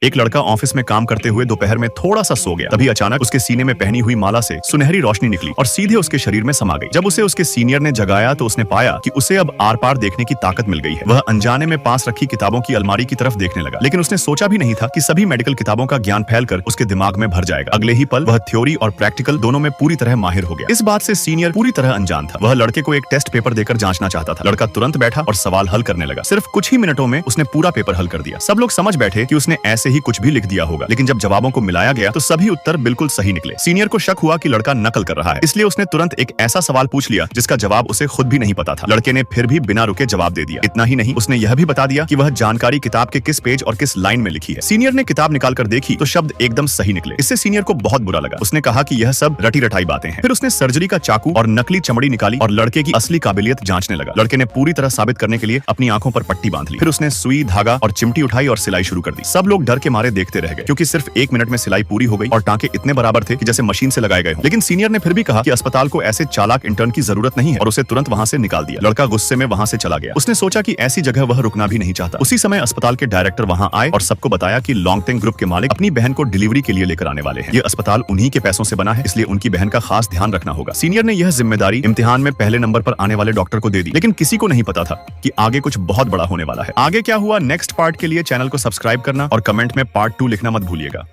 एक लड़का ऑफिस में काम करते हुए दोपहर में थोड़ा सा सो गया। तभी अचानक उसके सीने में पहनी हुई माला से सुनहरी रोशनी निकली और सीधे उसके शरीर में समा गई। जब उसे उसके सीनियर ने जगाया तो उसने पाया कि उसे अब आर पार देखने की ताकत मिल गई है। वह अनजाने में पास रखी किताबों की अलमारी की तरफ देखने लगा, लेकिन उसने सोचा भी नहीं था कि सभी मेडिकल किताबों का ज्ञान फैलकर उसके दिमाग में भर जाएगा। अगले ही पल वह थ्योरी और प्रैक्टिकल दोनों में पूरी तरह माहिर हो गया। इस बात से सीनियर पूरी तरह अनजान था। वह लड़के को एक टेस्ट पेपर देकर जांचना चाहता था। लड़का तुरंत बैठा और सवाल हल करने लगा। सिर्फ कुछ ही मिनटों में उसने पूरा पेपर हल कर दिया। सब लोग समझ बैठे कि उसने ऐसे ही कुछ भी लिख दिया होगा, लेकिन जब जवाबों को मिलाया गया तो सभी उत्तर बिल्कुल सही निकले। सीनियर को शक हुआ कि लड़का नकल कर रहा है, इसलिए उसने तुरंत एक ऐसा सवाल पूछ लिया जिसका जवाब उसे खुद भी नहीं पता था। लड़के ने फिर भी बिना रुके जवाब दे दिया। इतना ही नहीं, उसने यह भी बता दिया कि वह जानकारी किताब के किस पेज और किस लाइन में लिखी है। सीनियर ने किताब निकालकर देखी तो शब्द एकदम सही निकले। इससे सीनियर को बहुत बुरा लगा। उसने कहा कि यह सब रटी रटाई बातें हैं। फिर उसने सर्जरी का चाकू और नकली चमड़ी निकाली और लड़के की असली काबिलियत जांचने लगा। लड़के ने पूरी तरह साबित करने के लिए अपनी आंखों पर पट्टी बांध ली। फिर उसने सुई, धागा और चिमटी उठाई और सिलाई शुरू कर दी। सब लोग डर के मारे देखते रह गए, क्योंकि सिर्फ 1 मिनट में सिलाई पूरी हो गई और टांके इतने बराबर थे कि जैसे मशीन से लगाए गए हों। लेकिन सीनियर ने फिर भी कहा कि अस्पताल को ऐसे चालाक इंटर्न की जरूरत नहीं है और उसे तुरंत वहां से निकाल दिया। लड़का गुस्से में वहां से चला गया। उसने सोचा कि ऐसी जगह वह रुकना भी नहीं चाहता। उसी समय अस्पताल के डायरेक्टर वहां आए और सबको बताया कि लॉन्गटेंग ग्रुप के मालिक अपनी बहन को डिलीवरी के लिए लेकर आने वाले हैं। ये अस्पताल उन्हीं के पैसों से बना है, इसलिए उनकी बहन का खास ध्यान रखना होगा। सीनियर ने यह जिम्मेदारी इम्तिहान में पहले नंबर पर आने वाले डॉक्टर को दे दी, लेकिन किसी को नहीं पता था कि आगे कुछ बहुत बड़ा होने वाला है। आगे क्या हुआ नेक्स्ट पार्ट के लिए चैनल को सब्सक्राइब करना और कमेंट में पार्ट 2 लिखना मत भूलिएगा।